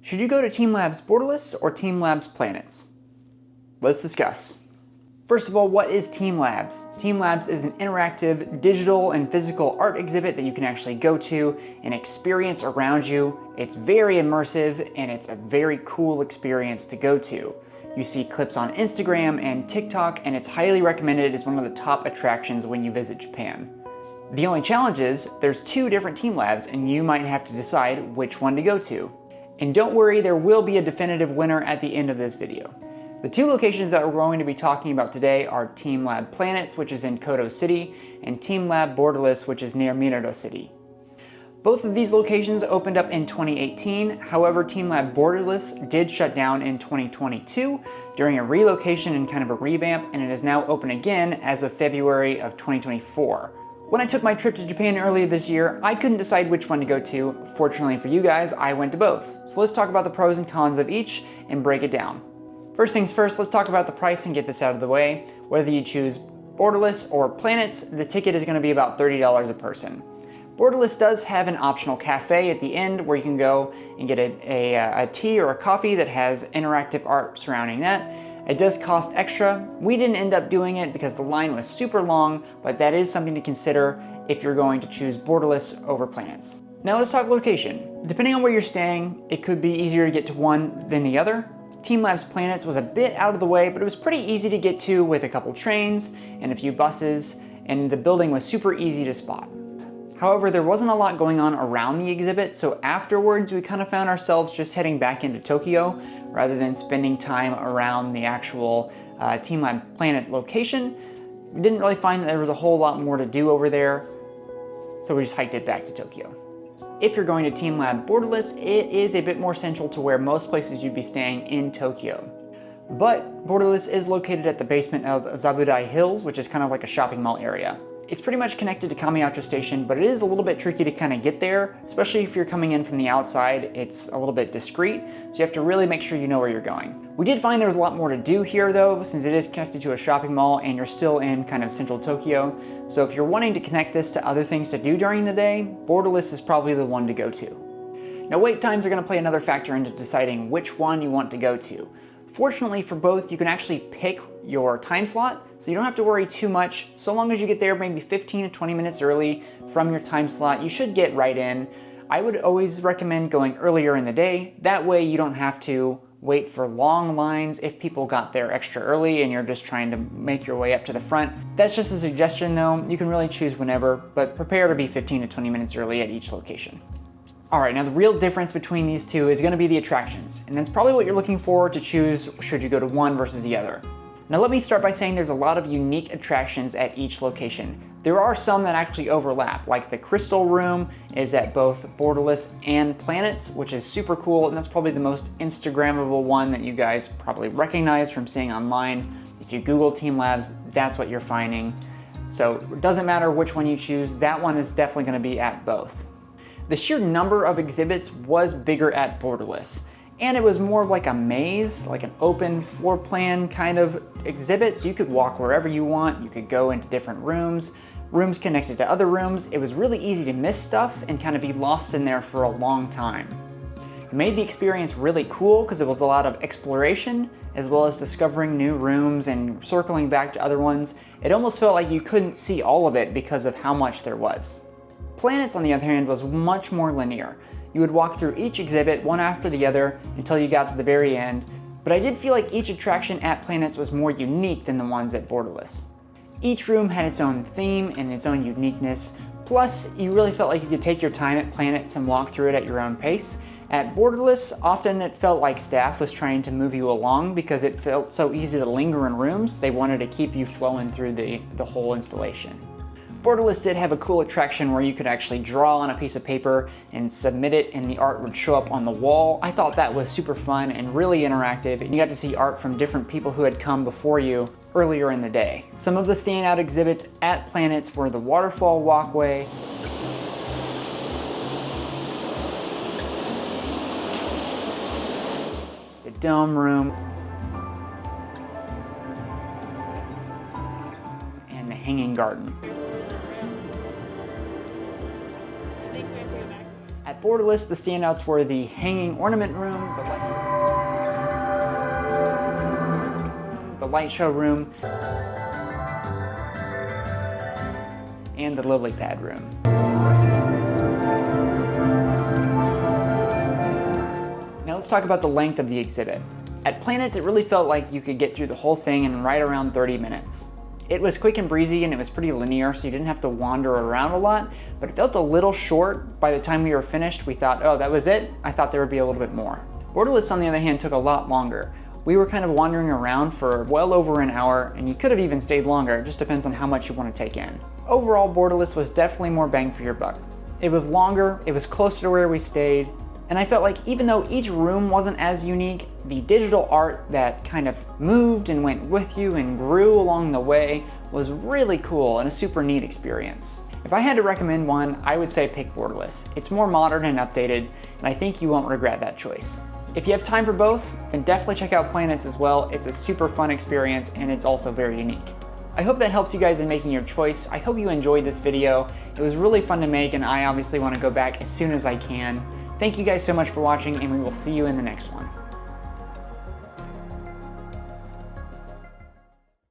Should you go to TeamLabs Borderless or TeamLabs Planets? Let's discuss. First of all, what is TeamLabs? TeamLabs is an interactive digital and physical art exhibit that you can actually go to and experience around you. It's very immersive and it's a very cool experience to go to. You see clips on Instagram and TikTok, and it's highly recommended as one of the top attractions when you visit Japan. The only challenge is there's 2 different TeamLabs and you might have to decide which one to go to. And don't worry, there will be a definitive winner at the end of this video. The 2 locations that we're going to be talking about today are TeamLab Planets, which is in Koto City, and TeamLab Borderless, which is near Minato City. Both of these locations opened up in 2018, however TeamLab Borderless did shut down in 2022 during a relocation and kind of a revamp, and it is now open again as of February of 2024. When I took my trip to Japan earlier this year, I couldn't decide which one to go to. Fortunately for you guys, I went to both. So let's talk about the pros and cons of each and break it down. First things first, let's talk about the price and get this out of the way. Whether you choose Borderless or Planets, the ticket is going to be about $30 a person. Borderless does have an optional cafe at the end where you can go and get a tea or a coffee that has interactive art surrounding that. It does cost extra. We didn't end up doing it because the line was super long, but that is something to consider if you're going to choose Borderless over Planets. Now let's talk location. Depending on where you're staying, it could be easier to get to one than the other. TeamLabs Planets was a bit out of the way, but it was pretty easy to get to with a couple trains and a few buses, and the building was super easy to spot. However, there wasn't a lot going on around the exhibit, so afterwards we kind of found ourselves just heading back into Tokyo rather than spending time around the actual TeamLab Planet location. We didn't really find that there was a whole lot more to do over there, so we just hiked it back to Tokyo. If you're going to TeamLab Borderless, it is a bit more central to where most places you'd be staying in Tokyo. But Borderless is located at the basement of Zabudai Hills, which is kind of like a shopping mall area. It's pretty much connected to Kamiyacho Station, but it is a little bit tricky to kind of get there, especially if you're coming in from the outside. It's a little bit discreet, so you have to really make sure you know where you're going. We did find there was a lot more to do here though, since it is connected to a shopping mall and you're still in kind of central Tokyo. So if you're wanting to connect this to other things to do during the day, Borderless is probably the one to go to. Now wait times are going to play another factor into deciding which one you want to go to. Fortunately for both, you can actually pick your time slot, so you don't have to worry too much. So long as you get there maybe 15 to 20 minutes early from your time slot, you should get right in. I would always recommend going earlier in the day. That way you don't have to wait for long lines if people got there extra early and you're just trying to make your way up to the front. That's just a suggestion though. You can really choose whenever, but prepare to be 15 to 20 minutes early at each location. Alright, now the real difference between these 2 is going to be the attractions, and that's probably what you're looking for to choose should you go to one versus the other. Now let me start by saying there's a lot of unique attractions at each location. There are some that actually overlap, like the Crystal Room is at both Borderless and Planets, which is super cool, and that's probably the most Instagrammable one that you guys probably recognize from seeing online. If you Google TeamLabs, that's what you're finding. So it doesn't matter which one you choose, that one is definitely going to be at both. The sheer number of exhibits was bigger at Borderless, and it was more like a maze, like an open floor plan kind of exhibit, so you could walk wherever you want, you could go into different rooms connected to other rooms. It was really easy to miss stuff and kind of be lost in there for a long time. It made the experience really cool because it was a lot of exploration, as well as discovering new rooms and circling back to other ones. It almost felt like you couldn't see all of it because of how much there was. Planets, on the other hand, was much more linear. You would walk through each exhibit one after the other until you got to the very end, but I did feel like each attraction at Planets was more unique than the ones at Borderless. Each room had its own theme and its own uniqueness, plus you really felt like you could take your time at Planets and walk through it at your own pace. At Borderless, often it felt like staff was trying to move you along because it felt so easy to linger in rooms. They wanted to keep you flowing through the whole installation. Borderless did have a cool attraction where you could actually draw on a piece of paper and submit it and the art would show up on the wall. I thought that was super fun and really interactive, and you got to see art from different people who had come before you earlier in the day. Some of the standout exhibits at Planets were the waterfall walkway, the dome room, and the hanging garden. I think we have to go back. At Borderless, the standouts were the hanging ornament room, the light show room, and the lily pad room. Now let's talk about the length of the exhibit. At Planets, it really felt like you could get through the whole thing in right around 30 minutes. It was quick and breezy and it was pretty linear, so you didn't have to wander around a lot, but it felt a little short. By the time we were finished, we thought, oh, that was it? I thought there would be a little bit more. Borderless, on the other hand, took a lot longer. We were kind of wandering around for well over an hour, and you could have even stayed longer. It just depends on how much you want to take in. Overall, Borderless was definitely more bang for your buck. It was longer, it was closer to where we stayed, and I felt like even though each room wasn't as unique, the digital art that kind of moved and went with you and grew along the way was really cool and a super neat experience. If I had to recommend one, I would say pick Borderless. It's more modern and updated, and I think you won't regret that choice. If you have time for both, then definitely check out Planets as well. It's a super fun experience and it's also very unique. I hope that helps you guys in making your choice. I hope you enjoyed this video. It was really fun to make and I obviously want to go back as soon as I can. Thank you guys so much for watching and we will see you in the next one.